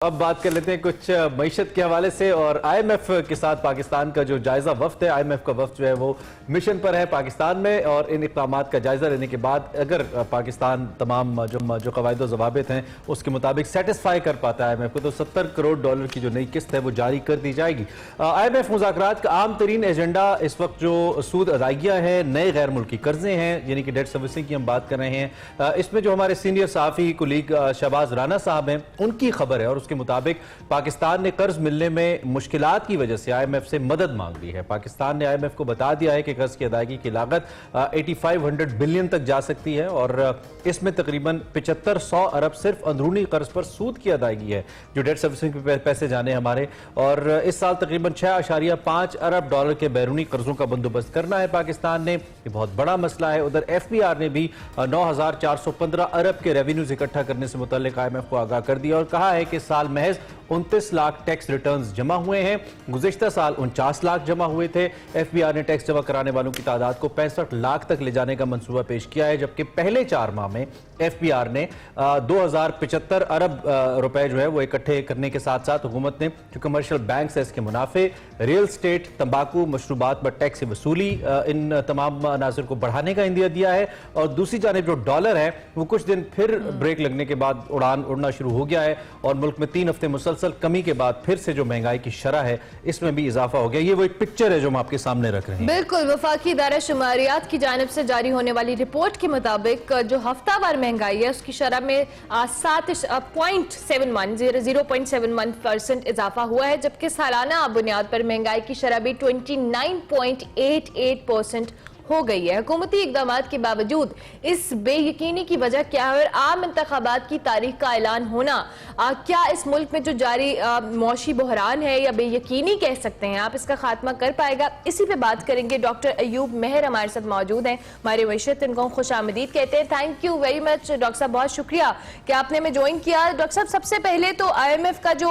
अब बात कर लेते हैं कुछ मईशत के हवाले से और आईएमएफ के साथ पाकिस्तान का जो जायजा वफ्द है। आईएमएफ का वफ्द जो है वो मिशन पर है पाकिस्तान में और इन इक़दामात का जायजा लेने के बाद अगर पाकिस्तान तमाम जो कवायद व ज़वाबित हैं उसके मुताबिक सेटिस्फाई कर पाता है आईएमएफ को तो $70 करोड़ की जो नई किस्त है वो जारी कर दी जाएगी। आईएमएफ मुज़ाकरात का आम तरीन एजेंडा इस वक्त जो सूद अदायगियाँ हैं, नए गैर मुल्की कर्जे हैं यानी कि डेट सर्विसिंग की हम बात कर रहे हैं। इसमें जो हमारे सीनियर सहाफ़ी कुलीग शहबाज राना साहब हैं उनकी खबर है और के मुताबिक पाकिस्तान ने कर्ज मिलने में मुश्किलात की वजह से आईएमएफ से मदद मांग ली है। पाकिस्तान ने आईएमएफ को बता दिया है कि कर्ज की अदायगी की लागत 8500 बिलियन तक जा सकती है और इसमें तकरीबन 7500 अरब सिर्फ अंदरूनी कर्ज पर सूद की अदायगी है जो डेट सर्विसिंग पे पैसे जाने हमारे। और इस साल तकरीबन 6.5 अरब डॉलर के बैरूनी कर्जों का बंदोबस्त करना है पाकिस्तान ने। ये बहुत बड़ा मसला है। उधर एफबीआर ने भी 9415 अरब के रेवेन्यूज इकट्ठा करने से मुतल्लिक आईएमएफ को आगाह कर दिया और कहा है कि साल महज 29 लाख टैक्स रिटर्न्स जमा हुए हैं। गुज़िश्ता साल 49 लाख जमा हुए थे। एफबीआर ने टैक्स जमा कराने वालों की तादाद को 65 लाख तक ले जाने का मंसूबा पेश किया है जबकि पहले 4 माह में एफबीआर ने 2075 अरब रुपए जो है वो इकट्ठे करने के साथ साथ हुकूमत ने जो कमर्शियल बैंक है इसके मुनाफे, रियल स्टेट, तंबाकू, मशरूबात पर टैक्स वसूली, इन तमाम अनासर को बढ़ाने का इंदिया दिया है। और दूसरी जानिब जो डॉलर है वो कुछ दिन फिर ब्रेक लगने के बाद उड़ान उड़ना शुरू हो गया है और मुल्क में 3 हफ्ते मुसलसल कमी के बाद फिर से जो महंगाई की शरह है इसमें भी इजाफा हो गया। ये वो एक पिक्चर है जो हम आपके सामने रख रहे हैं। बिल्कुल, वफाकी इदारा शुमारियात की जानिब से जारी होने वाली रिपोर्ट के मुताबिक जो हफ्तावार महंगाई है उसकी शरह में 0.71% इजाफा हुआ है जबकि सालाना बुनियाद पर महंगाई की शरह भी 29.88% हो गई है। हुकूमती इक़दामात के बावजूद इस बेयकीनी की वजह क्या है और आम इंतखाबात की तारीख का ऐलान होना क्या इस मुल्क में जो जारी मौशी बहरान है या बेयकीनी कह सकते हैं आप इसका खात्मा कर पाएगा? इसी पे बात करेंगे। डॉक्टर अयूब मेहर हमारे साथ मौजूद हैं, हमारे वैशत, इनको खुशामदीद कहते हैं। Thank you very much doctor साहब, बहुत शुक्रिया कि आपने हमें ज्वाइन किया। डॉक्टर साहब, सबसे पहले तो IMF का जो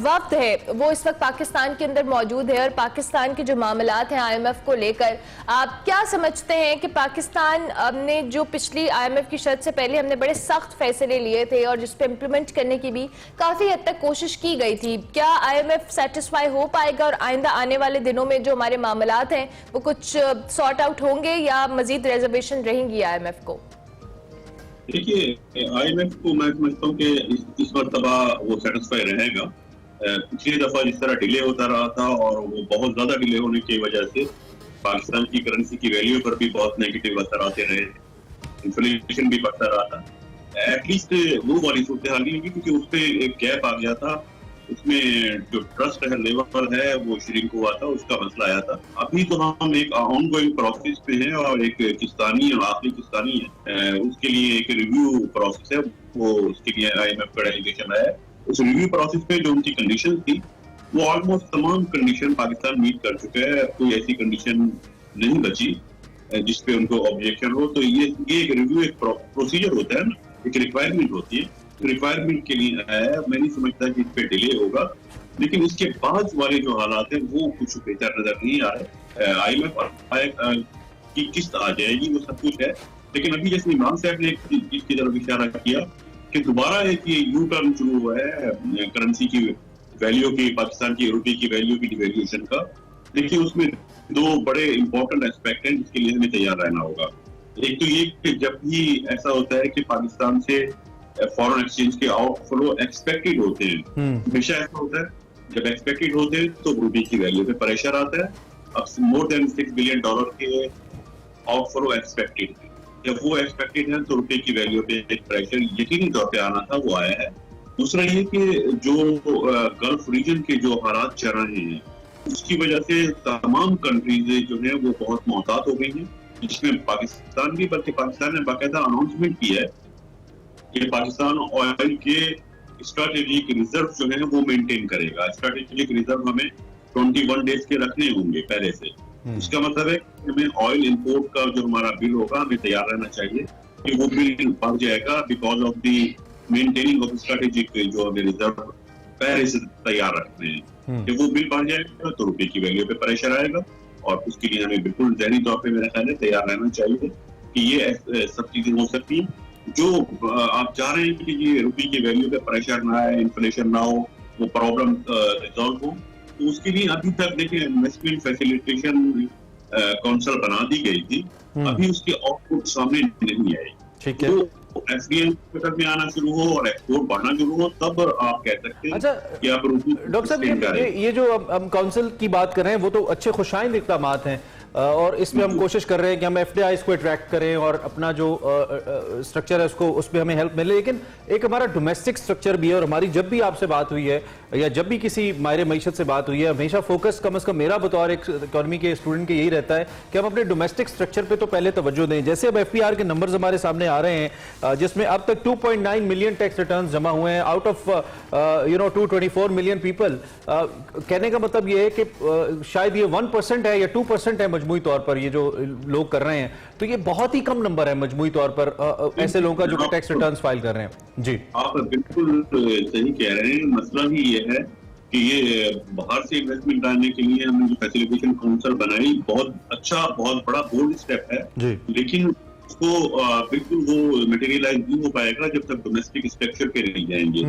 वक्त है वो इस वक्त पाकिस्तान के अंदर मौजूद है और पाकिस्तान के जो मामलात हैं IMF को लेकर आप क्या समझते हैं कि पाकिस्तान ने जो पिछली IMF की शर्त से पहले हमने बड़े सख्त फैसले लिए थे और जिस पे इम्प्लीमेंट करने की भी काफी हद तक कोशिश की गई थी, क्या IMF सेटिस्फाई हो पाएगा और आइंदा आने वाले दिनों में जो हमारे मामलात हैं वो कुछ सॉर्ट आउट होंगे या मजीद रिजर्वेशन रहेंगी IMF को? देखिए, IMF को मैं समझता हूँ कि इस मरतबा वो सेटिस्फाई रहेगा। पिछली दफा जिस तरह डिले होता रहा था और वो बहुत ज्यादा डिले होने की वजह से पाकिस्तान की करेंसी की वैल्यू पर भी बहुत नेगेटिव असर आते रहे, इन्फ्लेशन भी बढ़ता रहा था। एटलीस्ट वो वाली सूरत हाल नहीं होगी क्योंकि उससे एक गैप आ गया था, उसमें जो ट्रस्ट है लेवल है वो श्रिंक हुआ था, उसका मसला आया था। अभी तो हम एक ऑनगोइंग प्रोसेस पे हैं और एक किस्तानी और आखिरी किस्तानी है, उसके लिए एक रिव्यू प्रोसेस है, वो उसके लिए IMF का डेलीगेशन आया है। उस रिव्यू प्रोसेस पे जो उनकी कंडीशन थी वो ऑलमोस्ट तमाम कंडीशन पाकिस्तान मीट कर चुका है, कोई ऐसी कंडीशन नहीं बची जिसपे उनको ऑब्जेक्शन हो। तो ये एक रिव्यू एक प्रोसीजर होता है ना, एक रिक्वायरमेंट होती है, रिक्वायरमेंट के लिए आया है। मैं नहीं समझता कि इस पे डिले होगा, लेकिन इसके बाद वाले जो हालात है वो कुछ बेहतर नजर नहीं आ रहे। IMF की किस्त आ जाएगी वो सब कुछ है, लेकिन अभी जैसे इमरान साहब ने एक चीज की तरफ इशारा किया कि दोबारा एक ये यू टर्न शुरू हुआ है करेंसी की वैल्यू की, पाकिस्तान की रुपये की वैल्यू की डिवैल्यूएशन का। देखिए, उसमें 2 बड़े इंपॉर्टेंट एस्पेक्ट हैं जिसके लिए हमें तैयार रहना होगा। एक तो ये कि जब भी ऐसा होता है कि पाकिस्तान से फॉरेन एक्सचेंज के आउटफ्लो एक्सपेक्टेड होते हैं, हमेशा ऐसा होता है जब एक्सपेक्टेड होते हैं तो रुपये की वैल्यू पे प्रेशर आता है। अब मोर देन $6 बिलियन के आउटफ्लो एक्सपेक्टेड है, जब वो एक्सपेक्टेड है तो रुपये की वैल्यू पे एक प्रेशर यकीनी तौर पे आना था, वो आया है। दूसरा ये कि जो गल्फ रीजन के जो हालात चल रहे हैं उसकी वजह से तमाम कंट्रीज जो है वो बहुत मोहतात हो गई हैं, जिसमें पाकिस्तान भी, बल्कि पाकिस्तान ने बाकायदा अनाउंसमेंट किया है कि पाकिस्तान ऑयल के स्ट्रेटेजिक रिजर्व जो है वो मेंटेन करेगा। स्ट्रेटेजिक रिजर्व हमें 21 डेज के रखने होंगे पहले से। इसका मतलब है कि हमें ऑयल इंपोर्ट का जो हमारा बिल होगा हमें तैयार रहना चाहिए कि वो बिल बढ़ जाएगा because of the maintaining of strategic जो हमें रिजर्व पहले से तैयार रखते हैं। जब वो बिल बढ़ जाएगा तो रुपये की वैल्यू पे प्रेशर आएगा और उसके लिए हमें बिल्कुल ज़हनी तौर पे मेरा ख्याल है तैयार रहना चाहिए कि ये सब चीजें हो सकती हैं। जो आप चाह रहे हैं कि ये रुपये की वैल्यू पे प्रेशर ना आए, इन्फ्लेशन ना हो, वो प्रॉब्लम रिजॉल्व हो, तो उसके लिए अभी तक देखिए इन्वेस्टमेंट फैसिलिटेशन काउंसिल बना दी गई थी, अभी उसके आउटपुट सामने नहीं आए। ठीक है, तो एफडीआई में आना शुरू हो और एक्सपोर्ट बढ़ना शुरू हो, तब आप कह सकते हैं। अच्छा कि आप डॉक्टर साहब, ये जो हम काउंसिल की बात कर रहे हैं वो तो अच्छे खुशाइंद इक़दाम हैं, और इसमें हम कोशिश कर रहे हैं कि हम एफडीआई को अट्रैक्ट करें और अपना जो स्ट्रक्चर है उसको, उसमें हमें हेल्प मिले, लेकिन एक हमारा डोमेस्टिक स्ट्रक्चर भी है। और हमारी जब भी आपसे बात हुई है या जब भी किसी माहिर मईशत से बात हुई है, हमेशा फोकस कम से कम मेरा बतौर एक इकॉनमी के स्टूडेंट के यही रहता है कि हम अपने डोमेस्टिक स्ट्रक्चर पे तो पहले तवज्जो दें। जैसे अब एफपीआर के नंबर्स हमारे सामने आ रहे हैं, जिसमें अब तक 2.9 मिलियन टैक्स रिटर्न्स जमा हुए हैं आउट ऑफ 224 मिलियन पीपल। कहने का मतलब ये है कि शायद ये 1% है या 2% है मजमूई तौर पर ये जो लोग कर रहे हैं, तो ये बहुत ही कम नंबर है मजमूई तौर पर ऐसे लोगों का जो टैक्स रिटर्न्स फाइल कर रहे हैं। जी, आप बिल्कुल सही कह रहे हैं। मसला ही ये है कि ये बाहर से इन्वेस्टमेंट डालने के लिए हमने जो फैसिलिटेशन काउंसिल बनाई, बहुत अच्छा, बहुत बड़ा बोल्ड स्टेप है, लेकिन उसको बिल्कुल वो मटेरियलाइज नहीं हो पाएगा जब तक डोमेस्टिक स्ट्रक्चर पे नहीं जाएंगे।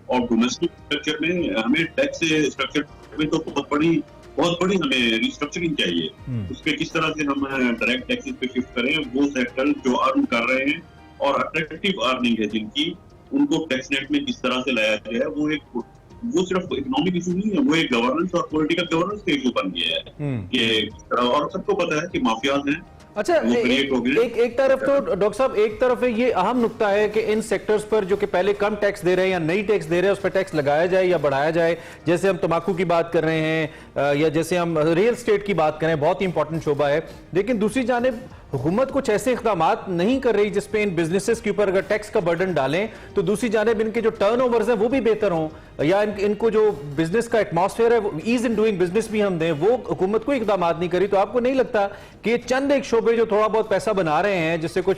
और डोमेस्टिक स्ट्रक्चर में हमें टैक्स स्ट्रक्चर में तो बहुत बड़ी हमें रिस्ट्रक्चरिंग चाहिए। उसके किस तरह से हम डायरेक्ट टैक्सेस पे शिफ्ट करें, वो सेक्टर जो अर्न कर रहे हैं और अट्रैक्टिव अर्निंग है जिनकी, उनको टैक्स नेट में किस तरह से लाया जाए, वो सिर्फ इकोनॉमिक इशू नहीं है, वो एक गवर्नेंस और पॉलिटिकल गवर्नेंस का इशू बन गया है ये। और सबको पता है कि माफियाज हैं। अच्छा, एक तरफ तो डॉक्टर साहब, एक तरफ है ये अहम नुक्ता है कि इन सेक्टर्स पर जो कि पहले कम टैक्स दे रहे हैं या नई टैक्स दे रहे हैं, उस पर टैक्स लगाया जाए या बढ़ाया जाए। जैसे हम तंबाकू की बात कर रहे हैं या जैसे हम रियल एस्टेट की बात करें, बहुत ही इंपॉर्टेंट शोबा है। लेकिन दूसरी जानिब हुकूमत कुछ ऐसे इक़दाम नहीं कर रही जिसपे इन बिजनेसेस के ऊपर अगर टैक्स का बर्डन डालें तो दूसरी जानिब इनके जो टर्नओवर्स हैं वो भी बेहतर हों, या इनको जो बिजनेस का एटमॉस्फेयर है, ईज इन डूइंग बिजनेस भी हम दें, वो हुकूमत कोई इक़दाम नहीं करी। तो आपको नहीं लगता कि चंद एक शोबे जो थोड़ा बहुत पैसा बना रहे हैं, जिससे कुछ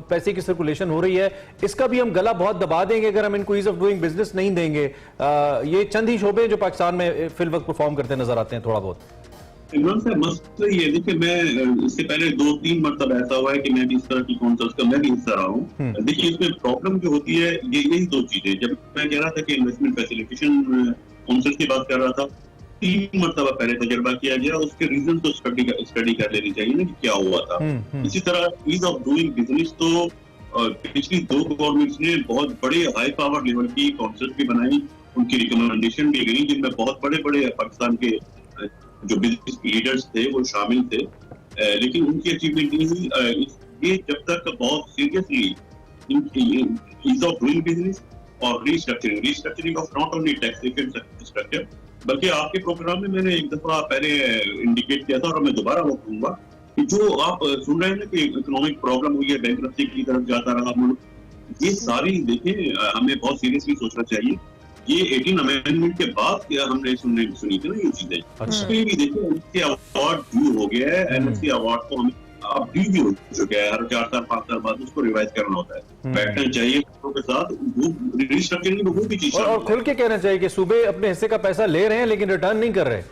पैसे की सर्कुलेशन हो रही है, इसका भी हम गला बहुत दबा देंगे अगर हम इनको ईज ऑफ डूइंग बिजनेस नहीं देंगे? ये चंद ही शोबे जो पाकिस्तान में फिल वक्त परफॉर्म करते नजर आते हैं थोड़ा बहुत। इमरान साहब, मसला ये देखिए, मैं इससे पहले 2-3 मरतबा ऐसा हुआ है कि मैं भी इस तरह की काउंसिल्स का मैं भी हिस्सा रहा हूँ। देखिए, इसमें प्रॉब्लम जो होती है ये यही दो चीजें। जब मैं कह रहा था कि इन्वेस्टमेंट फैसिलिटेशन काउंसिल की बात कर रहा था, 3 मरतबा पहले तजर्बा किया गया, उसके रीजन तो स्टडी कर लेनी चाहिए ना कि क्या हुआ था। इसी तरह ईज ऑफ डूइंग बिजनेस तो पिछली 2 गवर्नमेंट्स ने बहुत बड़े हाई पावर लेवल की काउंसिल भी बनाई, उनकी रिकमेंडेशन भी गई, जिनमें बहुत बड़े बड़े पाकिस्तान के जो बिजनेस लीडर्स थे वो शामिल थे, लेकिन उनकी अचीवमेंट नहीं हुई। ये जब तक बहुत seriously ease of doing business और restructuring of not only taxation structure, बल्कि आपके प्रोग्राम में मैंने एक दफा पहले इंडिकेट किया था और मैं दोबारा वो कहूंगा कि जो आप सुन रहे हैं ना कि इकोनॉमिक प्रॉब्लम हुई है, बैंकरप्सी की तरफ जाता रहा मुल्क, ये सारी देखें हमें बहुत सीरियसली सोचना चाहिए। ये 18 अमेंडमेंट के बाद क्या हमने सुनी थी ना ये चीजें, उसके भी देखिए एनएफसी अवार्ड ड्यू हो गया है। एनएफसी अवार्ड को हमें अब ड्यू भी हो चुका है, हर 4 साल 5 साल बाद उसको रिवाइज करना होता है, बैठना चाहिए के साथ, वो रिस्ट्रक्चरिंग वो भी चीज और खुल के कहना चाहिए कि सूबे अपने हिस्से का पैसा ले रहे हैं लेकिन रिटर्न नहीं कर रहे।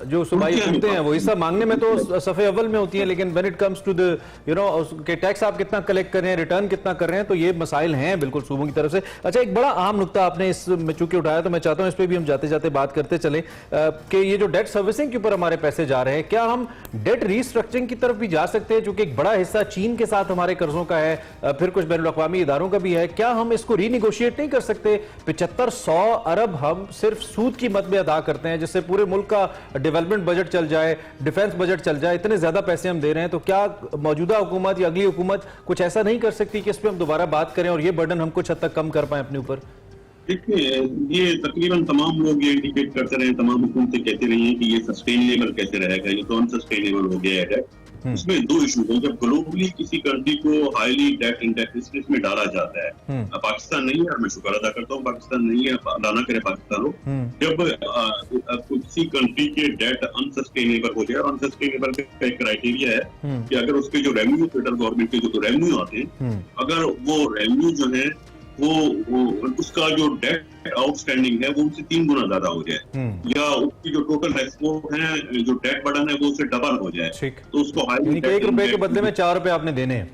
जो सूबाई सुनते हैं वो हिस्सा मांगने में तो सफ़े अव्वल में होती है, लेकिन when it comes to the के टैक्स आप कितना कलेक्ट कर रहे हैं, रिटर्न कितना कर रहे हैं, तो ये मसाइल हैं बिल्कुल सूबों की तरफ से। अच्छा, एक बड़ा अहम नुक्ता आपने इसमें चूंकि उठाया तो मैं चाहता हूं इस पर भी हम जाते जाते बात करते चले कि ये जो डेट सर्विसिंग के ऊपर हमारे पैसे जा रहे हैं, क्या हम डेट रीस्ट्रक्चरिंग की तरफ भी जा सकते हैं, चूंकि एक बड़ा हिस्सा चीन के साथ हमारे कर्जों का है, फिर कुछ बैनुल अक़वामी इदारों का भी है, क्या हम इसको रीनिगोशिएट नहीं कर सकते? 75-100 अरब हम सिर्फ सूद की मद में अदा करते हैं, जिससे पूरे मुल्क का डेवलपमेंट बजट चल जाए, डिफेंस बजट चल जाए, इतने ज्यादा पैसे हम दे रहे हैं, तो क्या मौजूदा हुकूमत या अगली हुकूमत कुछ ऐसा नहीं कर सकती कि इस पर हम दोबारा बात करें और ये बर्डन हम कुछ हद तक कम कर पाए अपने ऊपर? देखिए, ये तकरीबन तमाम लोग ये इंडिकेट करते रहे, तमाम हुकूमतें कहते रही हैं कि ये सस्टेनेबल कैसे रहेगा, ये तो अनसस्टेनेबल हो गया है। इसमें 2 इशू है। जब ग्लोबली किसी कंट्री को हाईली डेट इंडेक्स में डाला जाता है, पाकिस्तान नहीं है, मैं शुक्र अदा करता हूँ पाकिस्तान नहीं है, लाना करे पाकिस्तान हो, जब किसी कंट्री के डेट अनसस्टेनेबल हो जाए, और अनसस्टेनेबल का एक क्राइटेरिया है कि अगर उसके जो रेवेन्यू फेडरल गवर्नमेंट के जो रेवेन्यू आते हैं, अगर वो रेवेन्यू जो है वो उसका जो डेट आउटस्टैंडिंग है वो उससे 3 गुना ज्यादा हो जाए, या उसकी जो टोटल एक्सपोर्ट है, जो डेट बर्डन है वो उससे डबल हो जाए, तो उसको हाई ₹1 के बदले में ₹4 आपने देने हैं।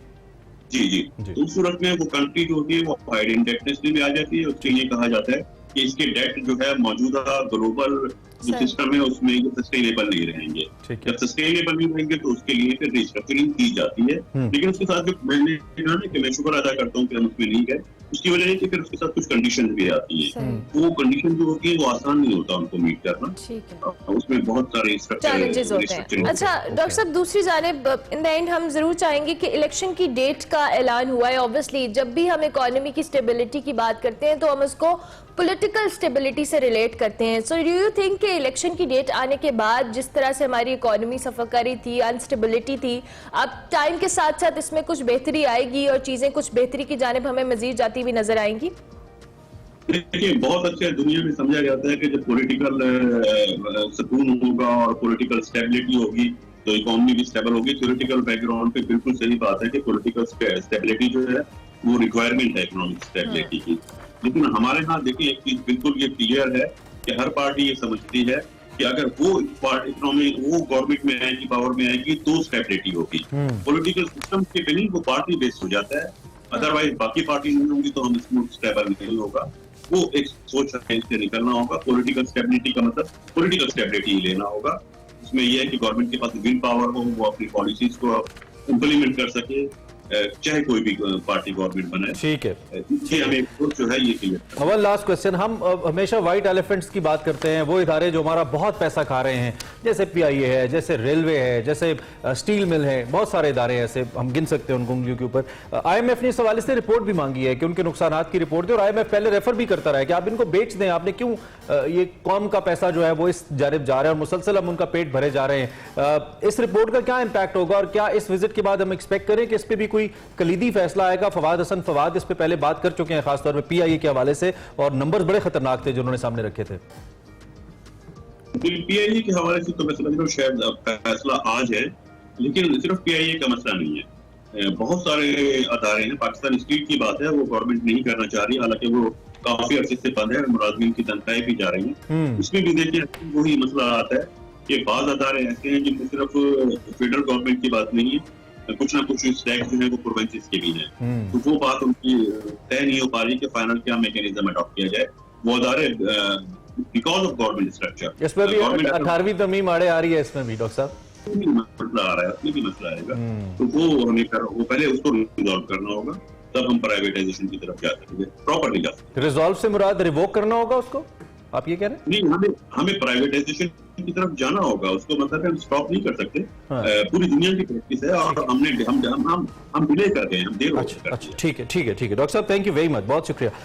जी। तो उस सूरत में वो कंट्री जो होती है वो हाइड इंडेक्टनेस में भी आ जाती है। उसके लिए कहा जाता है कि इसके डेट जो है मौजूदा ग्लोबल जो सिस्टम है उसमें ये सस्टेनेबल नहीं रहेंगे। जब सस्टेनेबल नहीं रहेंगे तो उसके लिए फिर रिस्ट्रक्चरिंग की जाती है। लेकिन उसके साथ जो मैंने कहा ना कि मैं शुक्र अदा करता हूँ कि हम उसमें नहीं गए, उसकी वजह है कि फिर उसके साथ कुछ कंडीशन भी आती है। वो कंडीशन जो होती है वो आसान नहीं होता उनको मीट करना, उसमें बहुत सारे चैलेंजेस होते हैं। अच्छा डॉक्टर साहब, दूसरी जानिब इन द एंड हम जरूर चाहेंगे कि इलेक्शन की डेट का ऐलान हुआ है। ऑब्वियसली जब भी हम इकोनॉमी की स्टेबिलिटी की बात करते हैं तो हम उसको पॉलिटिकल स्टेबिलिटी से रिलेट करते हैं। सो डू यू थिंक कि इलेक्शन की डेट आने के बाद जिस तरह से हमारी इकोनॉमी सफर करी थी, अनस्टेबिलिटी थी, अब टाइम के साथ साथ इसमें कुछ बेहतरी आएगी और चीजें कुछ बेहतरी की जानिब हमें मजीद जाती हुई नजर आएंगी? देखिए, बहुत अच्छे दुनिया में समझा जाता है कि जब पॉलिटिकल सुकून होगा और पॉलिटिकल स्टेबिलिटी होगी तो इकोनॉमी भी स्टेबल होगी। थ्योरेटिकल बैकग्राउंड पे बिल्कुल सही बात है कि पॉलिटिकल स्टेबिलिटी जो है वो रिक्वायरमेंट है इकोनॉमिक स्टेबिलिटी की। लेकिन हमारे यहाँ देखिए एक चीज बिल्कुल ये क्लियर है कि हर पार्टी ये समझती है कि अगर वो इकोनॉमी वो गवर्नमेंट में आएगी, पावर में आएगी तो स्टेबिलिटी होगी। पॉलिटिकल सिस्टम के बिना वो पार्टी बेस्ड हो जाता है, अदरवाइज बाकी पार्टी नहीं होंगी तो हम स्मूथ स्टेबल नहीं होगा। वो एक सोच है, इससे निकलना होगा। पॉलिटिकल स्टेबिलिटी का मतलब पॉलिटिकल स्टेबिलिटी लेना होगा। उसमें यह है कि गवर्नमेंट के पास विल पावर हो, वो अपनी पॉलिसीज को इम्प्लीमेंट कर सके, चाहे कोई भी पार्टी गवर्नमेंट बने। ठीक है, ये हमें जो है ये क्लियर। वन लास्ट क्वेश्चन, हम हमेशा व्हाइट एलिफेंट्स की बात करते हैं, वो इदारे जो हमारा बहुत पैसा खा रहे हैं, जैसे पीआईए है, जैसे रेलवे है, जैसे स्टील मिल है, बहुत सारे इदारे ऐसे हम गिन सकते हैं उनको उंगलियों के ऊपर। आईएमएफ ने इस हवाले से रिपोर्ट भी मांगी है कि उनके नुकसानात की रिपोर्ट दे, और आईएमएफ पहले रेफर भी करता रहा है कि आप इनको बेच दें, आपने क्यों ये कौम का पैसा जो है वो इस जानिब जा रहा है और मुसलसल हम उनका पेट भरे जा रहे हैं। इस रिपोर्ट का क्या इंपैक्ट होगा और क्या इस विजिट के बाद हम एक्सपेक्ट करें कि इस पर भी कोई कलीदी फैसला आएगा? फवाद हसन फवाद इस पे पहले बात कर चुके हैं, खासतौर पर पीआईए के हवाले से, और नंबर्स बड़े खतरनाक थे जो उन्होंने सामने रखे थे। पीआईए के हवाले से तो मैं समझ रहा हूँ शायद फैसला आज है, लेकिन सिर्फ पीआईए का मसला नहीं है। बहुत सारे अदारे हैं। पाकिस्तान स्टील की बात है, वो गवर्नमेंट नहीं करना चाह रही, हालांकि वो काफी अर्से से बंद है, मुलाजमीन की तनख्वाहें भी जा रही हैं। उसमें भी देखिए वही मसला आता है कि बाज़ अदारे ऐसे हैं जिनमें सिर्फ फेडरल गवर्नमेंट की बात नहीं है, कुछ ना कुछ स्टैक जो है वो प्रोविंसेस के भी हैं। तो वो बात उनकी तय नहीं हो पा रही कि फाइनल क्या मैकेनिज्म अडॉप्ट किया जाए। वो अदारे बिकॉज ऑफ गवर्नमेंट स्ट्रक्चर, इसमें भी 18वीं तमीम आड़े आ रही है, इसमें भी डॉक्टर साहब मसला आ रहा है, उसमें भी मसला आएगा। तो वो हमें वो पहले उसको रिजॉल्व करना होगा, तब हम प्राइवेटाइजेशन की तरफ जा सकेंगे, प्रॉपर्ली जा सकेंगे। रिजॉल्व से मुराद रिवोक करना होगा उसको, आप ये कह रहे हैं? नहीं, हमें प्राइवेटाइजेशन की तरफ जाना होगा, उसको मतलब हम स्टॉप नहीं कर सकते। पूरी दुनिया की प्रैक्टिस है और हम डिले कर गए, हम देर हो गए। अच्छा, ठीक है डॉक्टर साहब, थैंक यू वेरी मच, बहुत शुक्रिया।